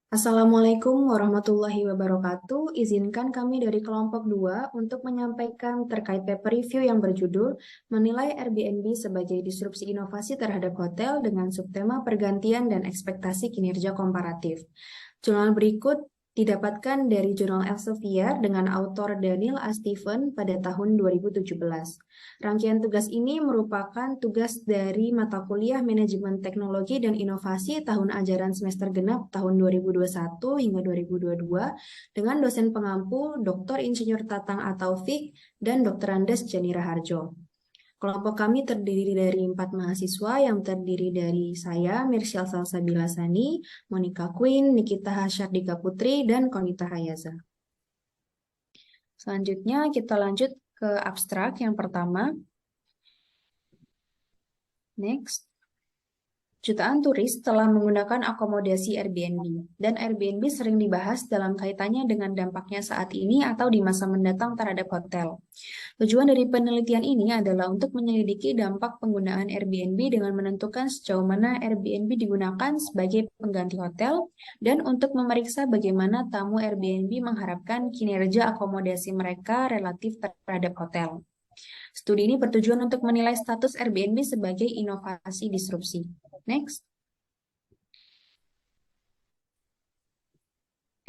Assalamualaikum warahmatullahi wabarakatuh. Izinkan kami dari kelompok 2 untuk menyampaikan terkait paper review yang berjudul Menilai Airbnb sebagai Disrupsi Inovasi Terhadap Hotel dengan subtema Pergantian dan Ekspektasi Kinerja Komparatif. Jurnal berikut didapatkan dari Jurnal Elsevier dengan autor Daniel A. Steven pada tahun 2017. Rangkaian tugas ini merupakan tugas dari mata kuliah Manajemen Teknologi dan Inovasi tahun ajaran semester genap tahun 2021 hingga 2022 dengan dosen pengampu Dr. Insinyur Tatang Ataufik dan Dr. Andes Jani Raharjo. Kelompok kami terdiri dari 4 mahasiswa yang terdiri dari saya, Mirsyal Salsabila Sani, Monica Queen, Nikita Hasyardika Putri, dan Konita Hayaza. Selanjutnya kita lanjut ke abstrak yang pertama. Next. Jutaan turis telah menggunakan akomodasi Airbnb, dan Airbnb sering dibahas dalam kaitannya dengan dampaknya saat ini atau di masa mendatang terhadap hotel. Tujuan dari penelitian ini adalah untuk menyelidiki dampak penggunaan Airbnb dengan menentukan sejauh mana Airbnb digunakan sebagai pengganti hotel dan untuk memeriksa bagaimana tamu Airbnb mengharapkan kinerja akomodasi mereka relatif terhadap hotel. Studi ini bertujuan untuk menilai status Airbnb sebagai inovasi disrupsi. Next.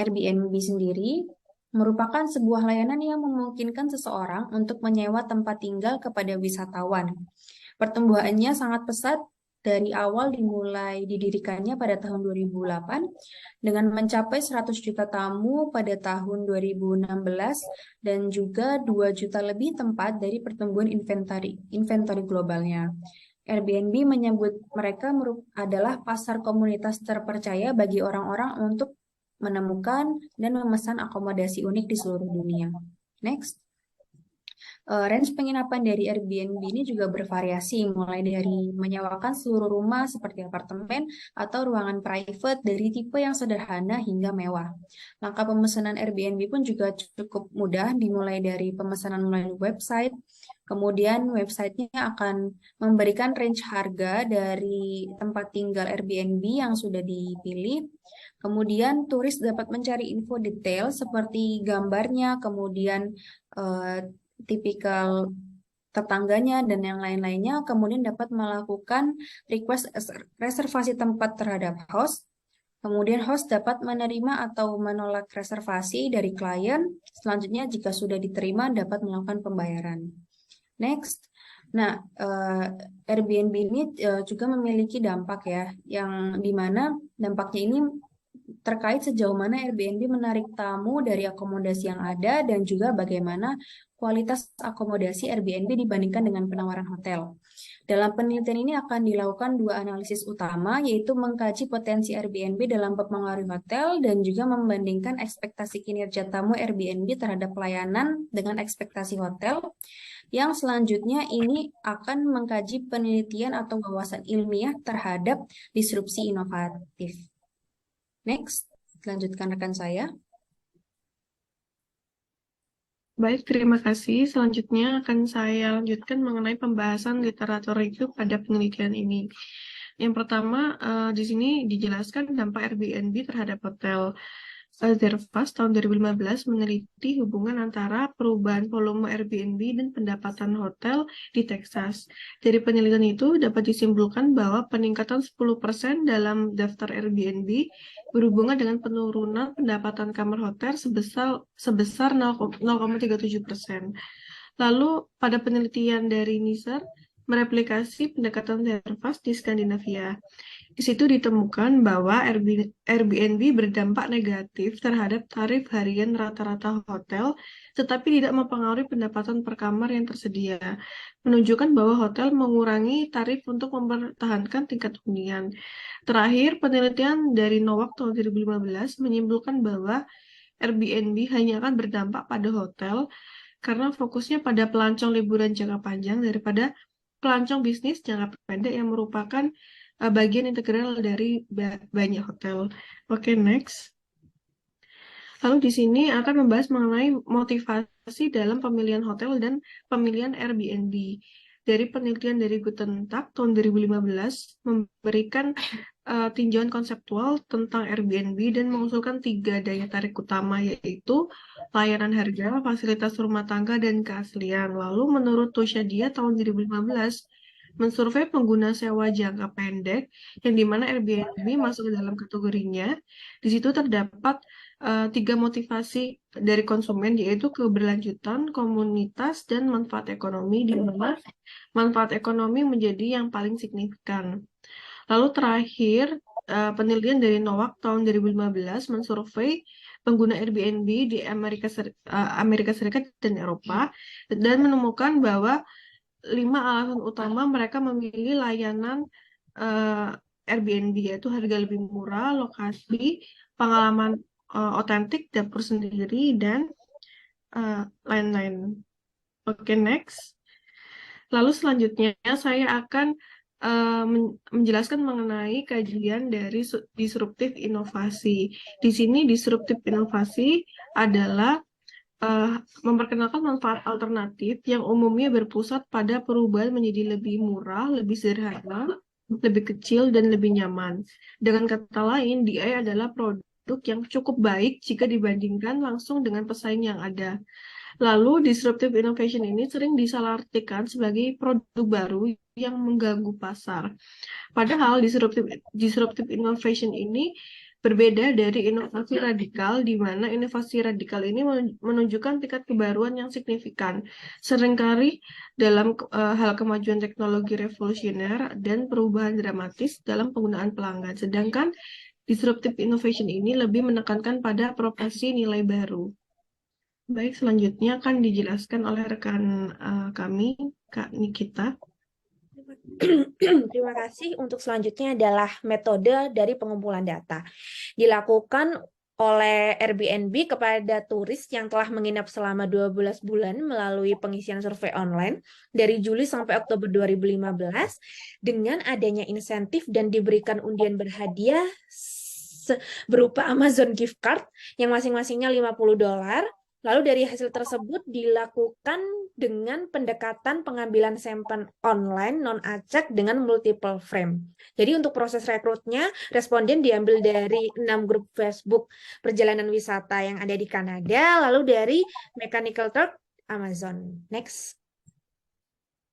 Airbnb sendiri merupakan sebuah layanan yang memungkinkan seseorang untuk menyewa tempat tinggal kepada wisatawan. Pertumbuhannya sangat pesat dari awal dimulai didirikannya pada tahun 2008 dengan mencapai 100 juta tamu pada tahun 2016 dan juga 2 juta lebih tempat dari pertumbuhan inventory globalnya. Airbnb menyebut mereka adalah pasar komunitas terpercaya bagi orang-orang untuk menemukan dan memesan akomodasi unik di seluruh dunia. Next. Range penginapan dari Airbnb ini juga bervariasi, mulai dari menyewakan seluruh rumah seperti apartemen atau ruangan private dari tipe yang sederhana hingga mewah. Langkah pemesanan Airbnb pun juga cukup mudah, dimulai dari pemesanan melalui website. Kemudian websitenya akan memberikan range harga dari tempat tinggal Airbnb yang sudah dipilih. Kemudian turis dapat mencari info detail seperti gambarnya, kemudian eh, tipikal tetangganya dan yang lain-lainnya, kemudian dapat melakukan request reservasi tempat terhadap host. Kemudian host dapat menerima atau menolak reservasi dari klien. Selanjutnya jika sudah diterima dapat melakukan pembayaran. Next. Nah, Airbnb ini juga memiliki dampak ya, yang dimana dampaknya ini terkait sejauh mana Airbnb menarik tamu dari akomodasi yang ada dan juga bagaimana kualitas akomodasi Airbnb dibandingkan dengan penawaran hotel. Dalam penelitian ini akan dilakukan 2 analisis utama, yaitu mengkaji potensi Airbnb dalam mempengaruhi hotel dan juga membandingkan ekspektasi kinerja tamu Airbnb terhadap pelayanan dengan ekspektasi hotel. Yang selanjutnya ini akan mengkaji penelitian atau wawasan ilmiah terhadap disrupsi inovatif. Next, lanjutkan rekan saya. Baik, terima kasih. Selanjutnya akan saya lanjutkan mengenai pembahasan literatur review pada penelitian ini. Yang pertama, di sini dijelaskan dampak Airbnb terhadap hotel. Zervas tahun 2015 meneliti hubungan antara perubahan volume Airbnb dan pendapatan hotel di Texas. Dari penelitian itu dapat disimpulkan bahwa peningkatan 10% dalam daftar Airbnb berhubungan dengan penurunan pendapatan kamar hotel sebesar 0,37%. Lalu pada penelitian dari Nisar mereplikasi pendekatan Zervas di Skandinavia. Di situ ditemukan bahwa Airbnb berdampak negatif terhadap tarif harian rata-rata hotel, tetapi tidak mempengaruhi pendapatan per kamar yang tersedia, menunjukkan bahwa hotel mengurangi tarif untuk mempertahankan tingkat hunian. Terakhir, penelitian dari Nowak tahun 2015 menyimpulkan bahwa Airbnb hanya akan berdampak pada hotel karena fokusnya pada pelancong liburan jangka panjang daripada pelancong bisnis jangka pendek yang merupakan bagian integral dari banyak hotel. Oke, next. Lalu di sini akan membahas mengenai motivasi dalam pemilihan hotel dan pemilihan Airbnb. Dari penelitian dari Guten Tag tahun 2015 memberikan tinjauan konseptual tentang Airbnb dan mengusulkan 3 daya tarik utama, yaitu layanan harga, fasilitas rumah tangga, dan keaslian. Lalu menurut Toshadia tahun 2015, mensurvei pengguna sewa jangka pendek, yang dimana Airbnb masuk ke dalam kategorinya. Di situ terdapat 3 motivasi dari konsumen, yaitu keberlanjutan, komunitas, dan manfaat ekonomi, di mana manfaat ekonomi menjadi yang paling signifikan. Lalu terakhir, penelitian dari Nowak tahun 2015 mensurvei pengguna Airbnb di Amerika Serikat dan Eropa, dan menemukan bahwa 5 alasan utama mereka memilih layanan Airbnb, yaitu harga lebih murah, lokasi, pengalaman otentik, dapur sendiri, dan lain-lain. Oke, next. Lalu selanjutnya saya akan menjelaskan mengenai kajian dari disruptif inovasi. Di sini disruptif inovasi adalah memperkenalkan manfaat alternatif yang umumnya berpusat pada perubahan menjadi lebih murah, lebih sederhana, lebih kecil, dan lebih nyaman. Dengan kata lain, DI adalah produk yang cukup baik jika dibandingkan langsung dengan pesaing yang ada. Lalu, disruptive innovation ini sering disalahartikan sebagai produk baru yang mengganggu pasar. Padahal disruptive innovation ini berbeda dari inovasi radikal, di mana inovasi radikal ini menunjukkan tingkat kebaruan yang signifikan, seringkali dalam hal kemajuan teknologi revolusioner dan perubahan dramatis dalam penggunaan pelanggan. Sedangkan disruptive innovation ini lebih menekankan pada propagasi nilai baru. Baik, selanjutnya akan dijelaskan oleh rekan kami, Kak Nikita. Terima kasih. Untuk selanjutnya adalah metode dari pengumpulan data. Dilakukan oleh Airbnb kepada turis yang telah menginap selama 12 bulan melalui pengisian survei online dari Juli sampai Oktober 2015 dengan adanya insentif dan diberikan undian berhadiah berupa Amazon gift card yang masing-masingnya $50. Lalu dari hasil tersebut dilakukan dengan pendekatan pengambilan sampel online non-acak dengan multiple frame. Jadi untuk proses rekrutnya, responden diambil dari 6 grup Facebook perjalanan wisata yang ada di Kanada, lalu dari Mechanical Turk, Amazon. Next.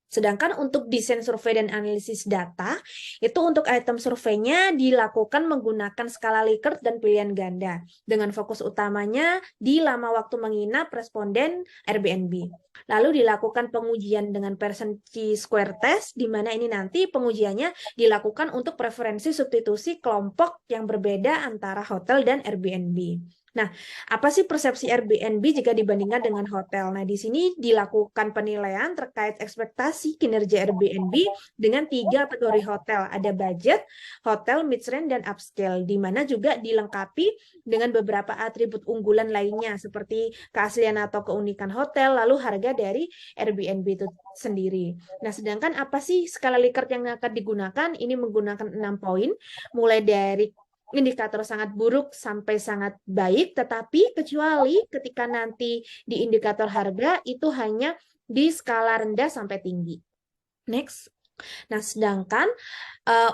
Sedangkan untuk desain survei dan analisis data, itu untuk item surveinya dilakukan menggunakan skala Likert dan pilihan ganda, dengan fokus utamanya di lama waktu menginap responden Airbnb. Lalu dilakukan pengujian dengan percentage square test, di mana ini nanti pengujiannya dilakukan untuk preferensi substitusi kelompok yang berbeda antara hotel dan Airbnb. Nah, apa sih persepsi Airbnb jika dibandingkan dengan hotel? Nah, di sini dilakukan penilaian terkait ekspektasi kinerja Airbnb dengan 3 kategori hotel. Ada budget, hotel, mid-range, dan upscale, di mana juga dilengkapi dengan beberapa atribut unggulan lainnya, seperti keaslian atau keunikan hotel, lalu harga dari Airbnb itu sendiri. Nah, sedangkan apa sih skala Likert yang akan digunakan? Ini menggunakan 6 poin, mulai dari indikator sangat buruk sampai sangat baik, tetapi kecuali ketika nanti di indikator harga itu hanya di skala rendah sampai tinggi. Next. Nah, sedangkan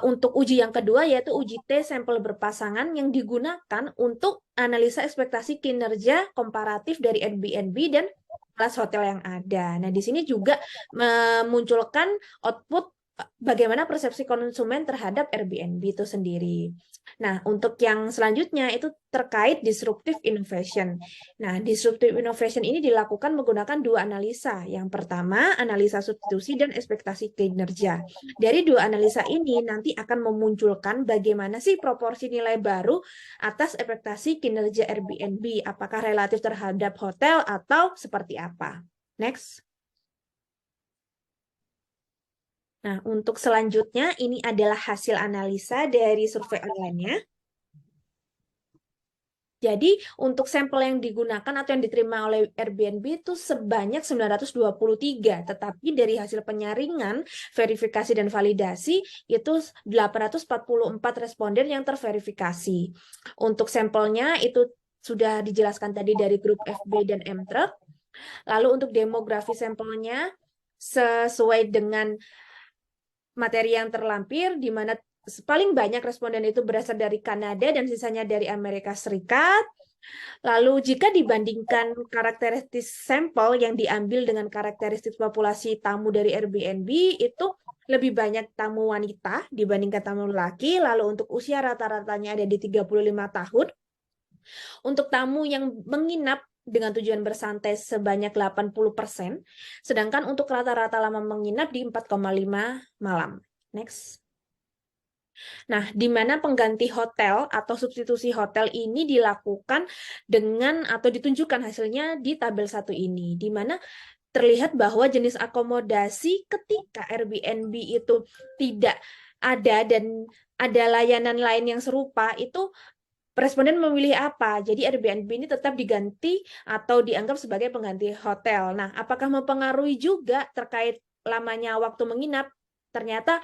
untuk uji yang kedua yaitu uji T sampel berpasangan yang digunakan untuk analisa ekspektasi kinerja komparatif dari Airbnb dan kelas hotel yang ada. Nah, di sini juga memunculkan output bagaimana persepsi konsumen terhadap Airbnb itu sendiri. Nah, untuk yang selanjutnya itu terkait disruptive innovation. Nah, disruptive innovation ini dilakukan menggunakan 2 analisa. Yang pertama, analisa substitusi dan ekspektasi kinerja. Dari 2 analisa ini nanti akan memunculkan bagaimana sih proporsi nilai baru atas ekspektasi kinerja Airbnb, apakah relatif terhadap hotel atau seperti apa. Next. Nah, untuk selanjutnya ini adalah hasil analisa dari survei online-nya. Jadi, untuk sampel yang digunakan atau yang diterima oleh Airbnb itu sebanyak 923, tetapi dari hasil penyaringan, verifikasi dan validasi itu 844 responden yang terverifikasi. Untuk sampelnya itu sudah dijelaskan tadi dari grup FB dan Mtruk. Lalu untuk demografi sampelnya sesuai dengan materi yang terlampir, di mana paling banyak responden itu berasal dari Kanada dan sisanya dari Amerika Serikat. Lalu jika dibandingkan karakteristik sampel yang diambil dengan karakteristik populasi tamu dari Airbnb, itu lebih banyak tamu wanita dibandingkan tamu laki. Lalu untuk usia rata-ratanya ada di 35 tahun. Untuk tamu yang menginap dengan tujuan bersantai sebanyak 80%, sedangkan untuk rata-rata lama menginap di 4,5 malam. Next. Nah, di mana pengganti hotel atau substitusi hotel ini dilakukan dengan atau ditunjukkan hasilnya di tabel 1 ini, di mana terlihat bahwa jenis akomodasi ketika Airbnb itu tidak ada dan ada layanan lain yang serupa, itu responden memilih apa? Jadi Airbnb ini tetap diganti atau dianggap sebagai pengganti hotel. Nah, apakah mempengaruhi juga terkait lamanya waktu menginap? Ternyata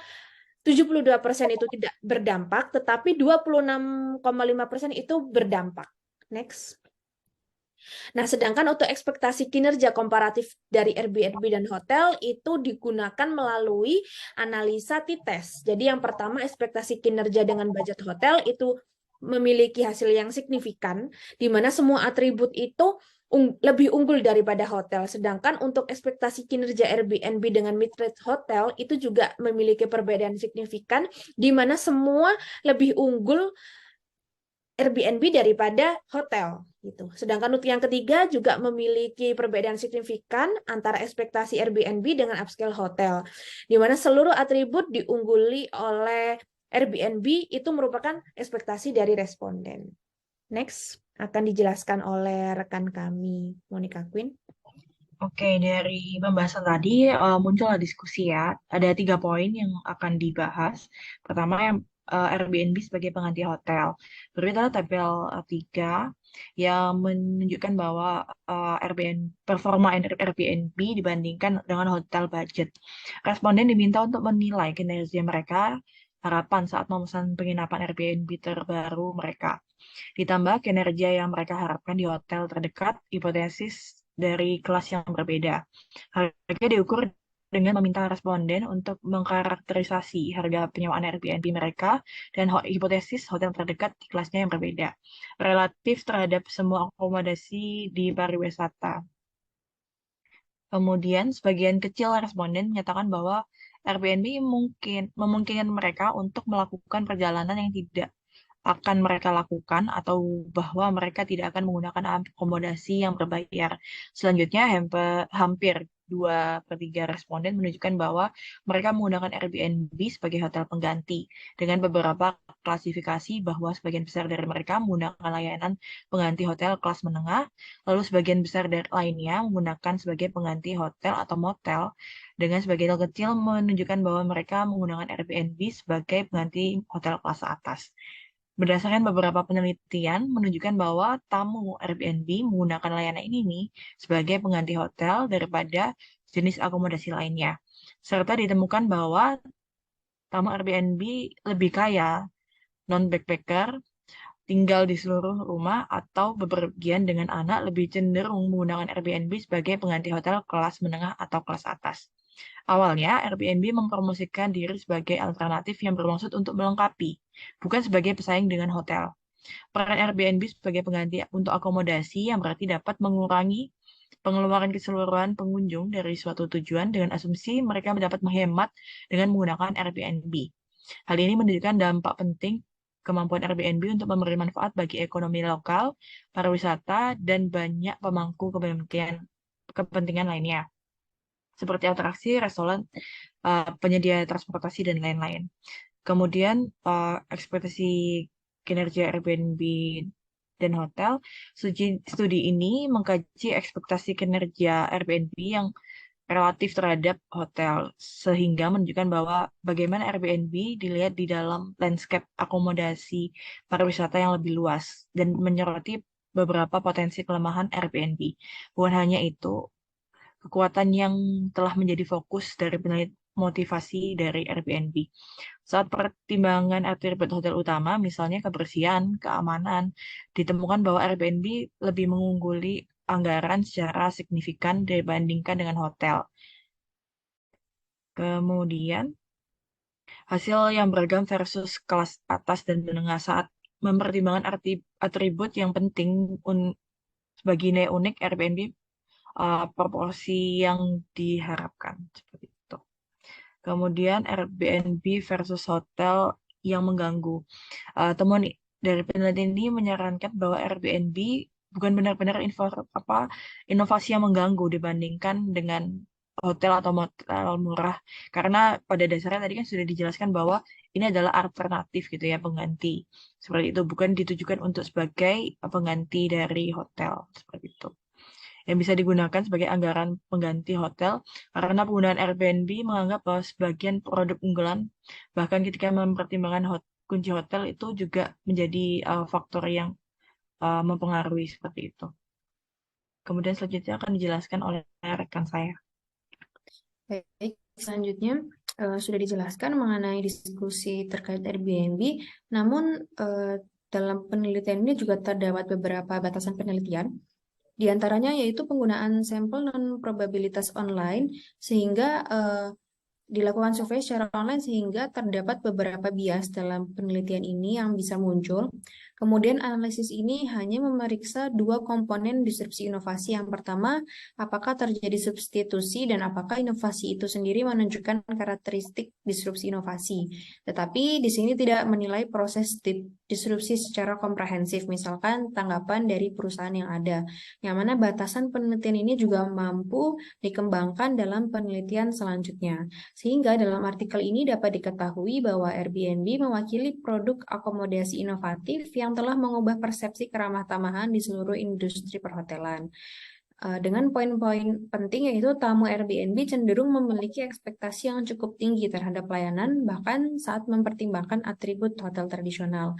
72% itu tidak berdampak, tetapi 26,5% itu berdampak. Next. Nah, sedangkan untuk ekspektasi kinerja komparatif dari Airbnb dan hotel itu digunakan melalui analisa T-test. Jadi yang pertama, ekspektasi kinerja dengan budget hotel itu memiliki hasil yang signifikan, di mana semua atribut itu lebih unggul daripada hotel. Sedangkan untuk ekspektasi kinerja Airbnb dengan mid-rate hotel itu juga memiliki perbedaan signifikan, di mana semua lebih unggul Airbnb daripada hotel gitu. Sedangkan untuk yang ketiga juga memiliki perbedaan signifikan antara ekspektasi Airbnb dengan upscale hotel, di mana seluruh atribut diungguli oleh Airbnb itu merupakan ekspektasi dari responden. Next akan dijelaskan oleh rekan kami, Monica Quinn. Oke, dari pembahasan tadi muncullah diskusi ya. Ada 3 poin yang akan dibahas. Pertama yang Airbnb sebagai pengganti hotel. Berikutnya tabel 3 yang menunjukkan bahwa performa Airbnb dibandingkan dengan hotel budget. Responden diminta untuk menilai kinerja mereka, harapan saat memesan penginapan Airbnb terbaru mereka. Ditambah kinerja yang mereka harapkan di hotel terdekat, hipotesis dari kelas yang berbeda. Harga diukur dengan meminta responden untuk mengkarakterisasi harga penyewaan Airbnb mereka dan hipotesis hotel terdekat di kelasnya yang berbeda, relatif terhadap semua akomodasi di pariwisata. Kemudian, sebagian kecil responden menyatakan bahwa Airbnb memungkinkan mereka untuk melakukan perjalanan yang tidak akan mereka lakukan atau bahwa mereka tidak akan menggunakan akomodasi yang berbayar. Selanjutnya, hampir 2/3 responden menunjukkan bahwa mereka menggunakan Airbnb sebagai hotel pengganti, dengan beberapa klasifikasi bahwa sebagian besar dari mereka menggunakan layanan pengganti hotel kelas menengah, lalu sebagian besar dari lainnya menggunakan sebagai pengganti hotel atau motel, dengan sebagian kecil menunjukkan bahwa mereka menggunakan Airbnb sebagai pengganti hotel kelas atas. Berdasarkan beberapa penelitian menunjukkan bahwa tamu Airbnb menggunakan layanan ini nih sebagai pengganti hotel daripada jenis akomodasi lainnya. Serta ditemukan bahwa tamu Airbnb lebih kaya, non-backpacker, tinggal di seluruh rumah atau bepergian dengan anak lebih cenderung menggunakan Airbnb sebagai pengganti hotel kelas menengah atau kelas atas. Awalnya, Airbnb mempromosikan diri sebagai alternatif yang bermaksud untuk melengkapi, bukan sebagai pesaing dengan hotel. Peran Airbnb sebagai pengganti untuk akomodasi yang berarti dapat mengurangi pengeluaran keseluruhan pengunjung dari suatu tujuan dengan asumsi mereka dapat menghemat dengan menggunakan Airbnb. Hal ini menunjukkan dampak penting kemampuan Airbnb untuk memberi manfaat bagi ekonomi lokal, pariwisata, dan banyak pemangku kepentingan lainnya, seperti atraksi, restoran, penyedia transportasi, dan lain-lain. Kemudian, ekspektasi kinerja Airbnb dan hotel. Studi ini mengkaji ekspektasi kinerja Airbnb yang relatif terhadap hotel, sehingga menunjukkan bahwa bagaimana Airbnb dilihat di dalam landscape akomodasi pariwisata yang lebih luas, dan menyoroti beberapa potensi kelemahan Airbnb. Bukan hanya itu, kekuatan yang telah menjadi fokus dari motivasi dari Airbnb. Saat pertimbangan atribut hotel utama, misalnya kebersihan, keamanan, ditemukan bahwa Airbnb lebih mengungguli anggaran secara signifikan dibandingkan dengan hotel. Kemudian, hasil yang beragam versus kelas atas dan menengah saat mempertimbangkan atribut yang penting bagi nilai unik Airbnb, proporsi yang diharapkan seperti itu. Kemudian Airbnb versus hotel yang mengganggu. Temuan dari penelitian ini menyarankan bahwa Airbnb bukan benar-benar inovasi yang mengganggu dibandingkan dengan hotel atau motel murah. Karena pada dasarnya tadi kan sudah dijelaskan bahwa ini adalah alternatif gitu ya, pengganti. Seperti itu, bukan ditujukan untuk sebagai pengganti dari hotel. Seperti itu. Yang bisa digunakan sebagai anggaran pengganti hotel karena penggunaan Airbnb menganggap bahwa sebagian produk unggulan bahkan ketika mempertimbangkan kunci hotel itu juga menjadi faktor yang mempengaruhi seperti itu. Kemudian selanjutnya akan dijelaskan oleh rekan saya. Baik, selanjutnya sudah dijelaskan mengenai diskusi terkait Airbnb, namun dalam penelitian ini juga terdapat beberapa batasan penelitian. Di antaranya yaitu penggunaan sampel non-probabilitas online sehingga dilakukan survei secara online sehingga terdapat beberapa bias dalam penelitian ini yang bisa muncul. Kemudian analisis ini hanya memeriksa dua komponen disrupsi inovasi. Yang pertama, apakah terjadi substitusi dan apakah inovasi itu sendiri menunjukkan karakteristik disrupsi inovasi. Tetapi di sini tidak menilai proses disrupsi secara komprehensif, misalkan tanggapan dari perusahaan yang ada. Yang mana batasan penelitian ini juga mampu dikembangkan dalam penelitian selanjutnya. Sehingga dalam artikel ini dapat diketahui bahwa Airbnb mewakili produk akomodasi inovatif yang telah mengubah persepsi keramah tamahan di seluruh industri perhotelan. Dengan poin-poin penting yaitu tamu Airbnb cenderung memiliki ekspektasi yang cukup tinggi terhadap pelayanan, bahkan saat mempertimbangkan atribut hotel tradisional.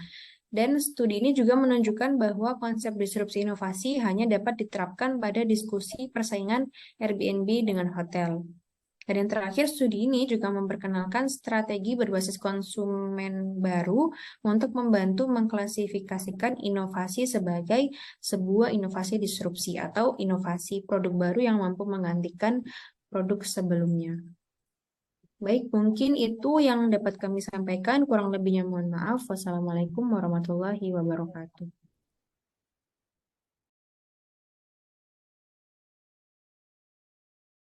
Dan studi ini juga menunjukkan bahwa konsep disrupsi inovasi hanya dapat diterapkan pada diskusi persaingan Airbnb dengan hotel. Dan yang terakhir, studi ini juga memperkenalkan strategi berbasis konsumen baru untuk membantu mengklasifikasikan inovasi sebagai sebuah inovasi disrupsi atau inovasi produk baru yang mampu menggantikan produk sebelumnya. Baik, mungkin itu yang dapat kami sampaikan. Kurang lebihnya mohon maaf. Wassalamualaikum warahmatullahi wabarakatuh.